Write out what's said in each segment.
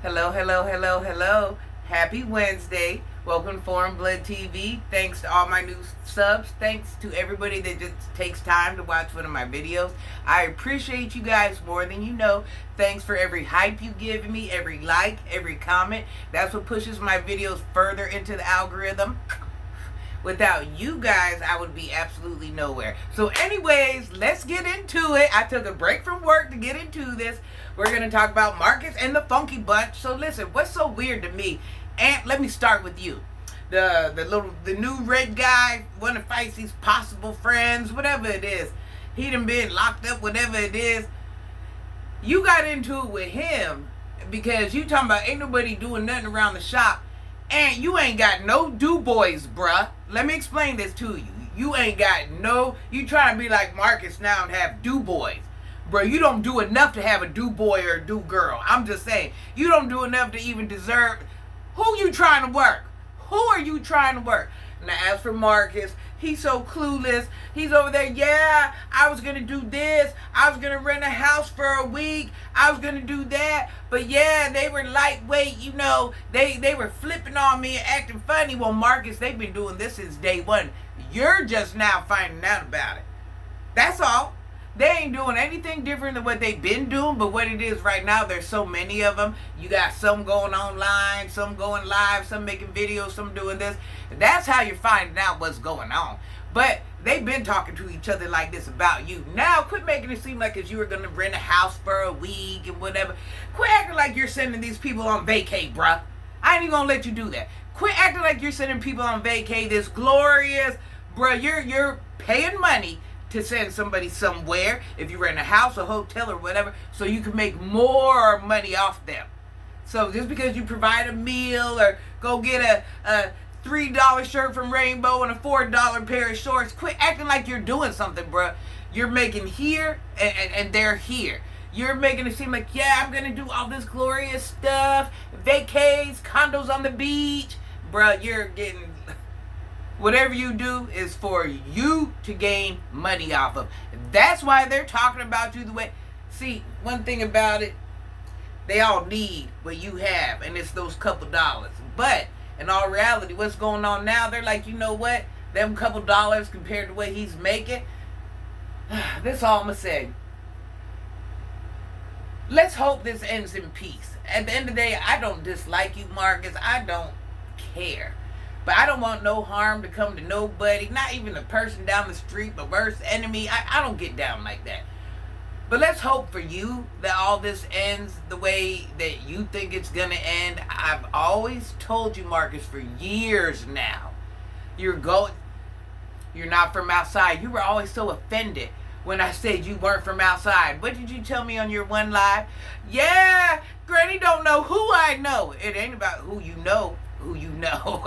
Hello, hello, hello, hello. Happy Wednesday. Welcome to Foreign Blood TV. Thanks to all my new subs. Thanks to everybody that just takes time to watch one of my videos. I appreciate you guys more than you know. Thanks for every hype you give me, every like, every comment. That's what pushes my videos further into the algorithm. Without you guys, I would be absolutely nowhere. So anyways, let's get into it. I took a break from work to get into this. We're going to talk about Marcus and the Funky Bunch. So listen, what's so weird to me? And let me start with you. The new red guy, one to fight these possible friends, whatever it is. He done been locked up, whatever it is. You got into it with him because you talking about ain't nobody doing nothing around the shop. And you ain't got no do-boys, bruh. Let me explain this to you. You ain't got no... You trying to be like Marcus now and have do-boys. Bro, you don't do enough to have a do-boy or a do-girl. I'm just saying. You don't do enough to even deserve... Who you trying to work? Who are you trying to work? Now, as for Marcus, he's so clueless. He's over there, yeah, I was going to do this. I was going to rent a house for a week. I was going to do that. But yeah, they were lightweight, you know. They were flipping on me and acting funny. Well, Marcus, they've been doing this since day one. You're just now finding out about it. That's all. They ain't doing anything different than what they've been doing, but what it is right now, there's so many of them. You got some going online, some going live, some making videos, some doing this. That's how you're finding out what's going on. But they've been talking to each other like this about you. Now, quit making it seem like as you were going to rent a house for a week and whatever. Quit acting like you're sending these people on vacay, bruh. I ain't even going to let you do that. Quit acting like you're sending people on vacay, this glorious, bruh, you're paying money to send somebody somewhere, if you rent a house, a hotel, or whatever, so you can make more money off them. So just because you provide a meal or go get a $3 shirt from Rainbow and a $4 pair of shorts, quit acting like you're doing something, bruh. You're making here and they're here. You're making it seem like, yeah, I'm going to do all this glorious stuff, vacays, condos on the beach. Bruh, you're getting... Whatever you do is for you to gain money off of. That's why they're talking about you the way... See, one thing about it, they all need what you have, and it's those couple dollars. But, in all reality, what's going on now, they're like, you know what? Them couple dollars compared to what he's making, this all I'm going to say. Let's hope this ends in peace. At the end of the day, I don't dislike you, Marcus. I don't care. But I don't want no harm to come to nobody, not even the person down the street, my worst enemy. I don't get down like that. But let's hope for you that all this ends the way that you think it's going to end. I've always told you, Marcus, for years now, you're not from outside. You were always so offended when I said you weren't from outside. What did you tell me on your one live? Yeah, Granny don't know who I know. It ain't about who you know. Who you know.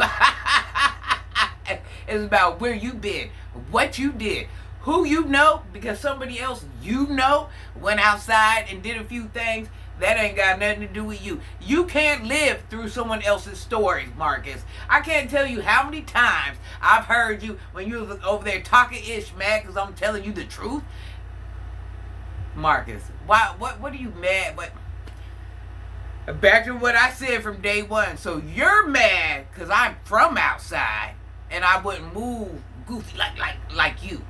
It's about where you been, what you did, who you know, because somebody else you know went outside and did a few things. That ain't got nothing to do with you. You can't live through someone else's stories, Marcus. I can't tell you how many times I've heard you when you was over there talking ish, mad because I'm telling you the truth. Marcus, why? What are you mad? What? Back to what I said from day one. So you're mad because I'm from outside and I wouldn't move goofy like you.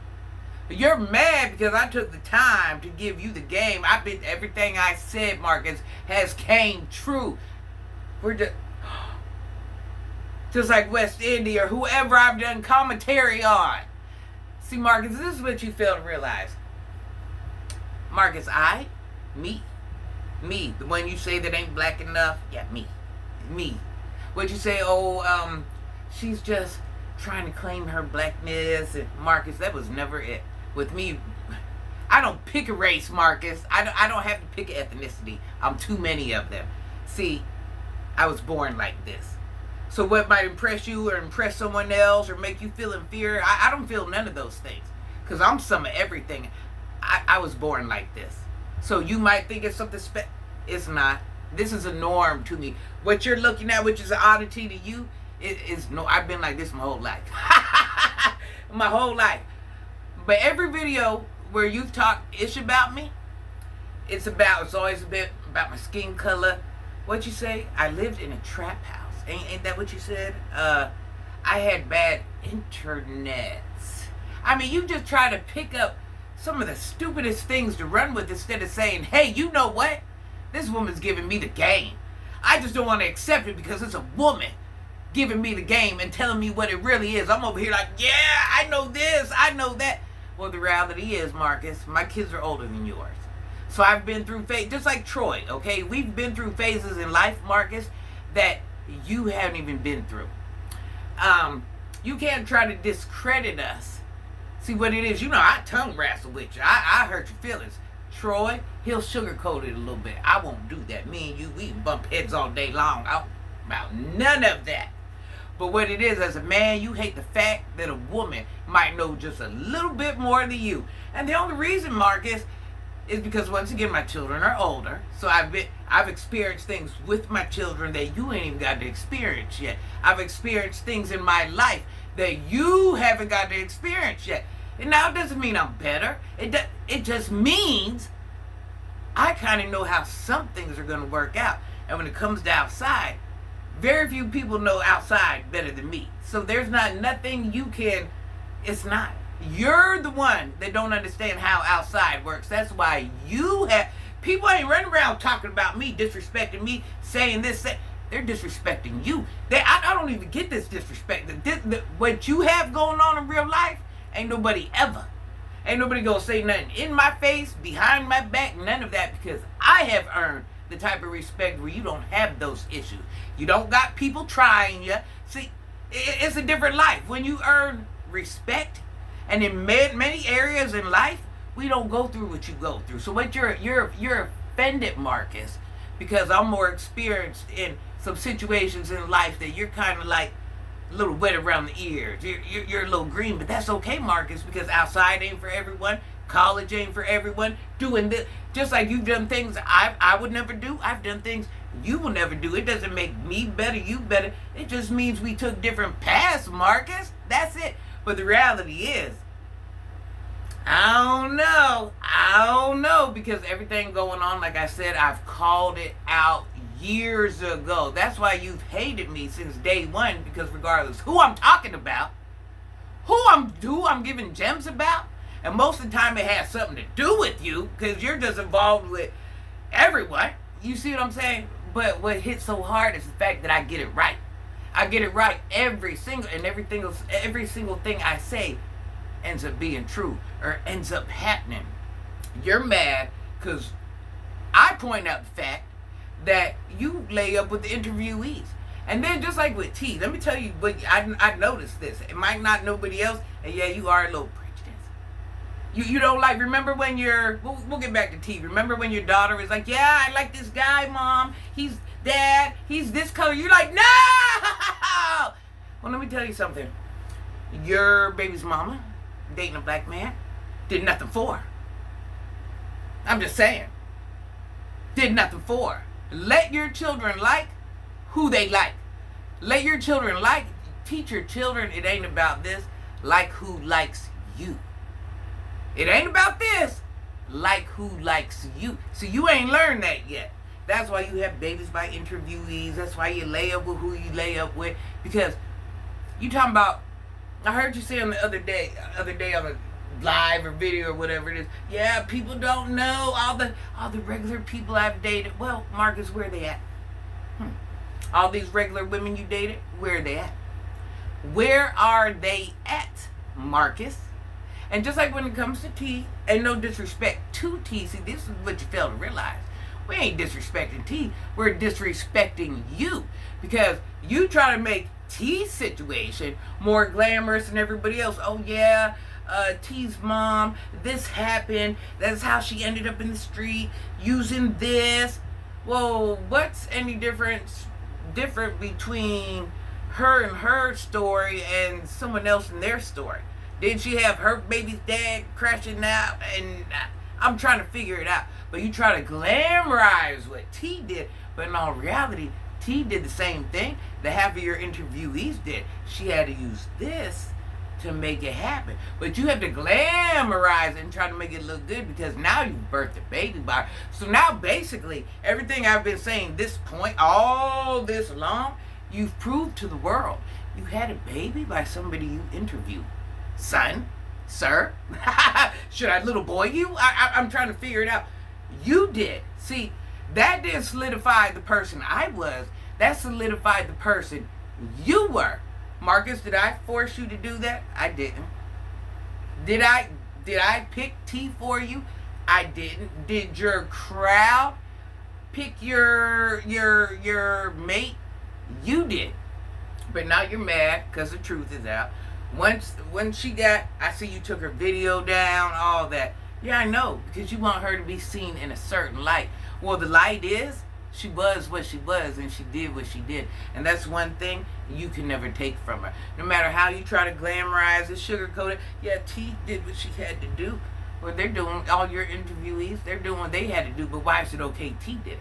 You're mad because I took the time to give you the game. I bet everything I said, Marcus, has came true. We're just like West India or whoever I've done commentary on. See, Marcus, this is what you fail to realize. Marcus, me, the one you say that ain't black enough, yeah, me. What you say, she's just trying to claim her blackness, and Marcus, that was never it. With me, I don't pick a race, Marcus. I don't have to pick an ethnicity. I'm too many of them. See, I was born like this. So what might impress you or impress someone else or make you feel inferior, I don't feel none of those things. Because I'm some of everything. I was born like this. So you might think it's something special. It's not. This is a norm to me. What you're looking at, which is an oddity to you, is no. I've been like this my whole life. My whole life. But every video where you've talked ish about me, it's always a bit about my skin color, What you say? I lived in a trap house. Ain't that what you said? I had bad internets. I mean, you just try to pick up some of the stupidest things to run with instead of saying, hey, you know what? This woman's giving me the game. I just don't want to accept it because it's a woman giving me the game and telling me what it really is. I'm over here like, yeah, I know this, I know that. Well, the reality is, Marcus, my kids are older than yours. So I've been through phases, just like Troy, okay? We've been through phases in life, Marcus, that you haven't even been through. You can't try to discredit us. See what it is, you know, I tongue wrestle with you. I hurt your feelings. Troy, he'll sugarcoat it a little bit. I won't do that. Me and you, we can bump heads all day long. About none of that. But what it is, as a man, you hate the fact that a woman might know just a little bit more than you. And the only reason, Marcus, is because once again my children are older, so I've experienced things with my children that you ain't even got to experience yet. I've experienced things in my life that you haven't got to experience yet. And now it doesn't mean I'm better. It just means I kind of know how some things are going to work out. And when it comes to outside, very few people know outside better than me. So there's nothing you can, it's not. You're the one that don't understand how outside works. That's why people ain't running around talking about me, disrespecting me, saying this, they're disrespecting you. I don't even get this disrespect. What you have going on in real life, ain't nobody gonna say nothing in my face, behind my back, none of that, because I have earned the type of respect where you don't have those issues. You don't got people trying you. See, it's a different life. When you earn respect, and in many areas in life, we don't go through what you go through. So what you're offended, Marcus, because I'm more experienced in some situations in life that you're kind of like a little wet around the ears. You're a little green, but that's okay, Marcus, because outside ain't for everyone. College ain't for everyone. Doing this, just like you've done things I would never do, I've done things you will never do. It doesn't make me better, you better. It just means we took different paths, Marcus. That's it. But the reality is, I don't know, because everything going on, like I said, I've called it out years ago. That's why you've hated me since day one, because regardless who I'm talking about, who I'm giving gems about, and most of the time it has something to do with you, because you're just involved with everyone. You see what I'm saying? But what hits so hard is the fact that I get it right. I get it right every single thing I say ends up being true or ends up happening. You're mad because I point out the fact that you lay up with the interviewees. And then just like with T, let me tell you, but I noticed this. It might not nobody else, and yeah, you are a little prejudiced. You don't like, remember when we'll get back to T. Remember when your daughter was like, yeah, I like this guy, Mom. He's Dad. He's this color. You're like, no! Well, let me tell you something. Your baby's mama, dating a black man, did nothing for her. I'm just saying. Did nothing for her. Let your children like who they like. Let your children like. Teach your children it ain't about this. Like who likes you. It ain't about this. Like who likes you. So you ain't learned that yet. That's why you have babies by interviewees. That's why you lay up with who you lay up with. Because you talking about, I heard you say on the other day on a live or video or whatever it is, yeah, people don't know all the regular people I've dated. Well, Marcus, where are they at? All these regular women you dated, where are they at? Where are they at, Marcus? And just like when it comes to T, and no disrespect to T, see, this is what you fail to realize. We ain't disrespecting T, we're disrespecting you. Because you try to make T's situation more glamorous than everybody else. Oh yeah, T's mom, this happened, that's how she ended up in the street, using this. Well, what's any different between her and her story and someone else in their story? Did she have her baby's dad crashing out? And I'm trying to figure it out. But you try to glamorize what T did, but in all reality, T did the same thing that half of your interviewees did. She had to use this to make it happen. But you have to glamorize it and try to make it look good because now you've birthed a baby by her. So now basically everything I've been saying this point, all this long, you've proved to the world you had a baby by somebody you interviewed. Son, sir, should I little boy you? I'm trying to figure it out. You did. See, that didn't solidify the person I was. That solidified the person you were. Marcus, did I force you to do that? I didn't. Did I pick T for you? I didn't. Did your crowd pick your mate? You did. But now you're mad because the truth is out. When she got, I see you took her video down, all that. Yeah, I know, because you want her to be seen in a certain light. Well, the light is, she was what she was, and she did what she did. And that's one thing you can never take from her. No matter how you try to glamorize it, sugarcoat it, yeah, T did what she had to do. Well, they're doing, all your interviewees, they're doing what they had to do, but why is it okay T did it?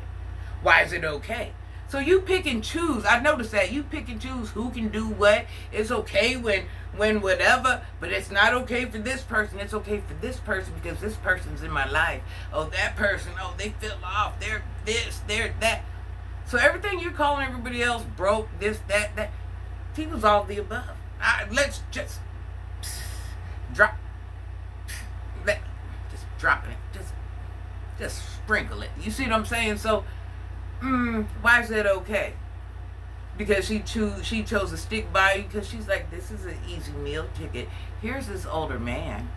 Why is it okay? So you pick and choose. I noticed that. You pick and choose who can do what. It's okay when whatever, but it's not okay for this person. It's okay for this person because this person's in my life. Oh, that person, oh, they fell off. They're this, they're that. So everything you're calling everybody else broke, this, that. T was all the above. Let's just drop that. Just dropping it. Just sprinkle it. You see what I'm saying? So, why is that okay? Because she chose to stick by you because she's like, this is an easy meal ticket. Here's this older man.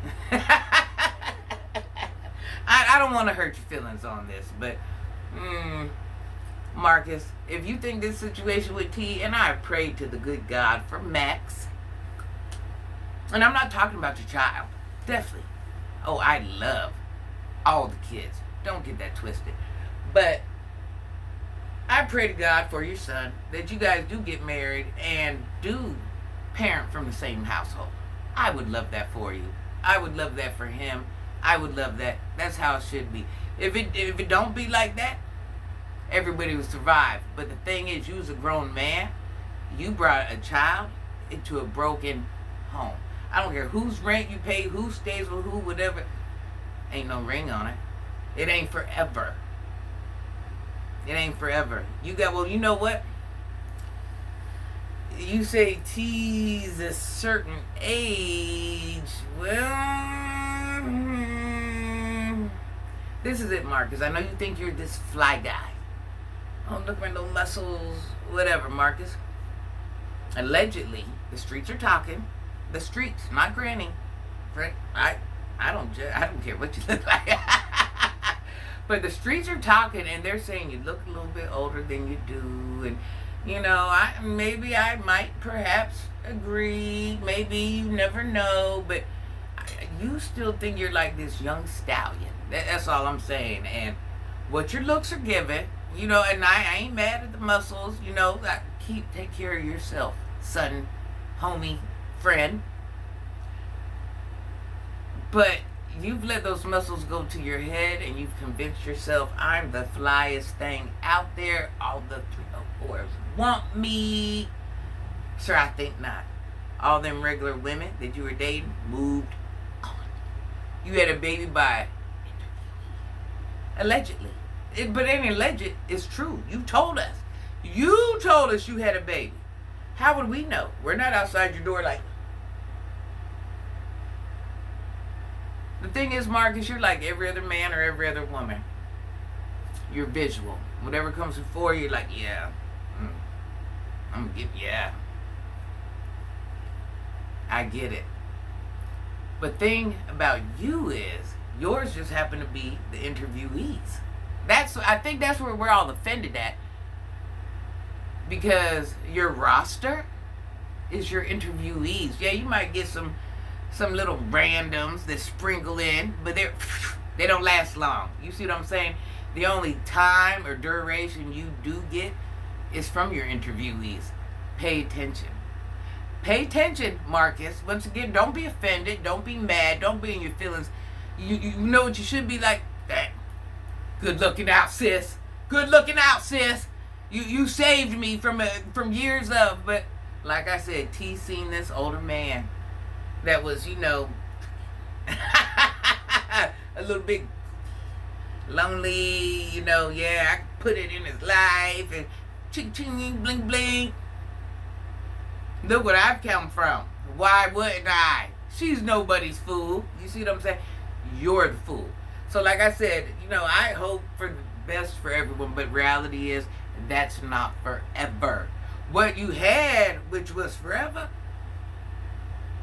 I don't want to hurt your feelings on this, but Marcus, if you think this situation with T, and I prayed to the good God for Max, and I'm not talking about your child, definitely. Oh, I love all the kids. Don't get that twisted. But I pray to God for your son that you guys do get married and do parent from the same household. I would love that for you. I would love that for him. I would love that. That's how it should be. If it don't be like that, everybody will survive. But the thing is, you was a grown man. You brought a child into a broken home. I don't care whose rent you pay, who stays with who, whatever. Ain't no ring on it. It ain't forever. It ain't forever. You got, well, you know what? You say T's a certain age. Well, this is it, Marcus. I know you think you're this fly guy. Oh, look at my little muscles. Whatever, Marcus. Allegedly, the streets are talking. The streets, not Granny. Right? I don't care what you look like. But the streets are talking, and they're saying you look a little bit older than you do, and you know, maybe I might perhaps agree, maybe you never know, but you still think you're like this young stallion. That's all I'm saying. And what your looks are giving, you know, and I ain't mad at the muscles, you know. Take care of yourself, son, homie, friend. But you've let those muscles go to your head and you've convinced yourself I'm the flyest thing out there. All the 304s want me. Sir, I think not. All them regular women that you were dating moved on. You had a baby by allegedly. But any alleged is true. You told us. You told us you had a baby. How would we know? We're not outside your door like... The thing is, Marcus, you're like every other man or every other woman. You're visual. Whatever comes before you, you're like, yeah. I'm gonna yeah. I get it. But thing about you is, yours just happen to be the interviewees. I think that's where we're all offended at. Because your roster is your interviewees. Yeah, you might get some little randoms that sprinkle in, but they don't last long. You see what I'm saying? The only time or duration you do get is from your interviewees. Pay attention. Pay attention, Marcus. Once again, don't be offended. Don't be mad. Don't be in your feelings. You know what you should be like? Good looking out, sis. Good looking out, sis. You saved me from years of, but like I said, T seen this older man. that was, a little bit lonely, yeah, I put it in his life, and ching ching, bling bling. Look what I've come from. Why wouldn't I? She's nobody's fool. You see what I'm saying? You're the fool. So like I said, I hope for the best for everyone, but reality is that's not forever. What you had, which was forever,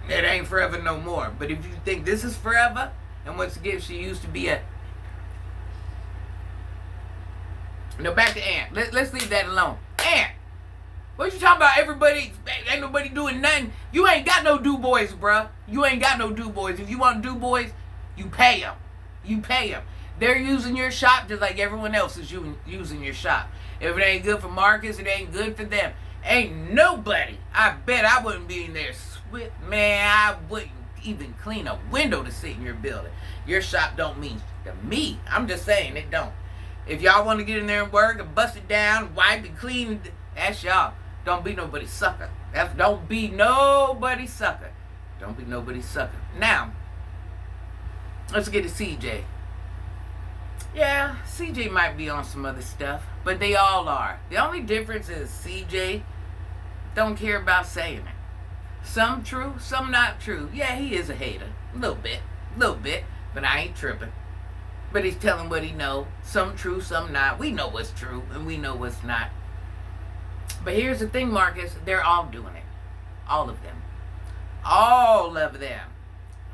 it ain't forever no more. But if you think this is forever, and once again, she used to be a... No, back to Aunt. Let's leave that alone. Aunt, what you talking about? Everybody, ain't nobody doing nothing. You ain't got no do boys, bruh. You ain't got no do boys. If you want do boys, you pay them. You pay them. They're using your shop just like everyone else is using your shop. If it ain't good for Marcus, it ain't good for them. Ain't nobody. I bet I wouldn't be in there. Man, I wouldn't even clean a window to sit in your building. Your shop don't mean to me. I'm just saying it don't. If y'all want to get in there and work and bust it down, wipe and clean, that's y'all. Don't be nobody's sucker. Don't be nobody's sucker. Don't be nobody's sucker. Now, let's get to CJ. Yeah, CJ might be on some other stuff, but they all are. The only difference is CJ don't care about saying it. Some true, some not true. Yeah, he is a hater. A little bit, but I ain't tripping. But he's telling what he know. Some true, some not. We know what's true, and we know what's not. But here's the thing, Marcus. They're all doing it. All of them. All of them.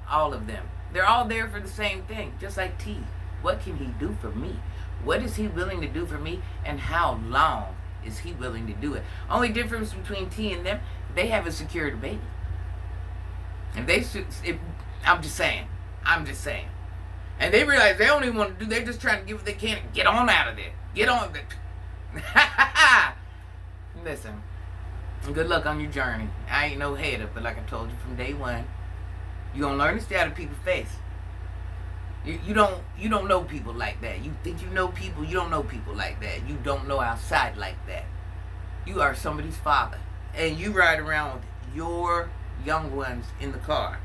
All of them. They're all there for the same thing. Just like T. What can he do for me? What is he willing to do for me? And how long is he willing to do it? Only difference between T and them, they haven't secured a baby. I'm just saying. And they realize they don't even want to do. They're just trying to give what they can and get on out of there. Get on. Listen. Good luck on your journey. I ain't no hater, but like I told you from day one, you gonna learn to stay out of people's face. You don't know people like that. You think you know people. You don't know people like that. You don't know outside like that. You are somebody's father, and you ride around with your young ones in the car.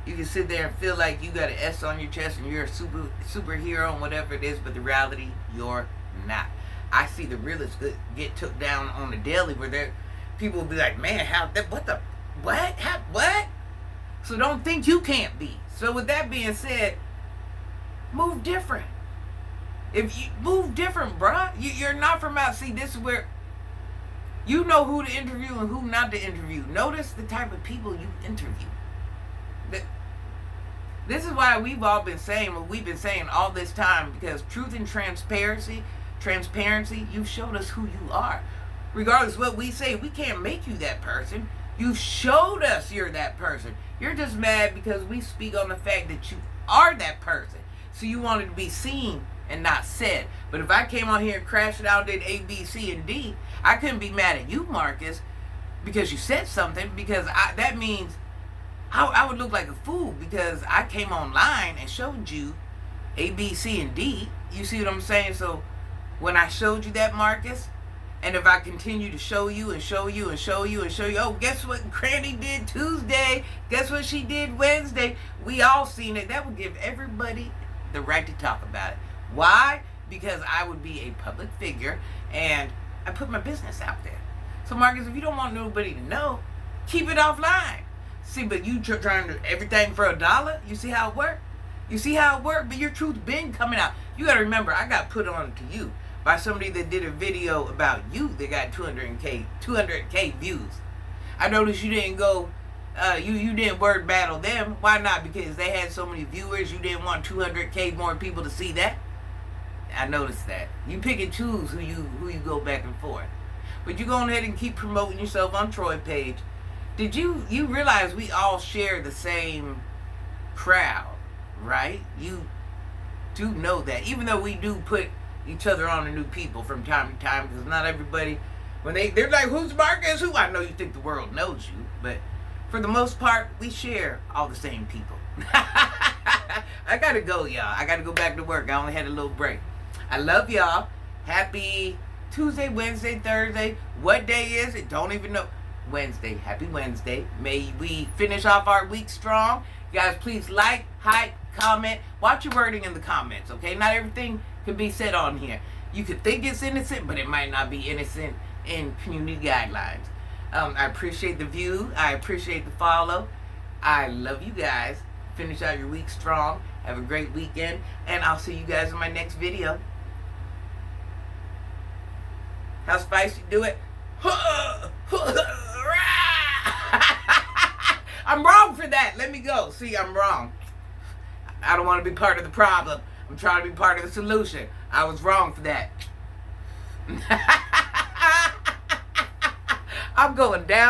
You can sit there and feel like you got an S on your chest and you're a superhero and whatever it is, but the reality, you're not. I see the realists get took down on the daily where people will be like, man, what? So don't think you can't be. So with that being said, move different. If you move different, bruh, you're not from out. See, this is where you know who to interview and who not to interview. Notice the type of people you interview. This is why we've all been saying what we've been saying all this time, because truth and transparency, you've showed us who you are. Regardless of what we say, we can't make you that person. You showed us you're that person. You're just mad because we speak on the fact that you are that person. So you wanted to be seen and not said. But if I came on here and crashed it out and did A, B, C, and D, I couldn't be mad at you, Marcus, because you said something, because that means I would look like a fool because I came online and showed you A, B, C, and D. You see what I'm saying? So when I showed you that, Marcus, and if I continue to show you and show you and show you and show you, oh, guess what Granny did Tuesday? Guess what she did Wednesday? We all seen it. That would give everybody the right to talk about it. Why? Because I would be a public figure and I put my business out there. So Marcus, if you don't want nobody to know, keep it offline. See, but you trying to do everything for $1? You see how it worked? But your truth been coming out. You got to remember, I got put on to you by somebody that did a video about you that got 200K views. I noticed you didn't go, you didn't word battle them. Why not? Because they had so many viewers, you didn't want 200K more people to see that. I noticed that. You pick and choose who you go back and forth. But you go ahead and keep promoting yourself on Troy's page. Did you realize we all share the same crowd, right? You do know that. Even though we do put each other on to new people from time to time, because not everybody, when they're like, who's Marcus? Who? I know you think the world knows you, but for the most part, we share all the same people. I gotta go, y'all. I gotta go back to work. I only had a little break. I love y'all. Happy Tuesday, Wednesday, Thursday. What day is it? Don't even know. Wednesday. Happy Wednesday. May we finish off our week strong. You guys, please like, hype, comment. Watch your wording in the comments, okay? Not everything can be said on here. You could think it's innocent, but it might not be innocent in community guidelines. I appreciate the view. I appreciate the follow. I love you guys. Finish out your week strong. Have a great weekend. And I'll see you guys in my next video. How spicy do it? I'm wrong for that. Let me go. See, I'm wrong. I don't want to be part of the problem. I'm trying to be part of the solution. I was wrong for that. I'm going down.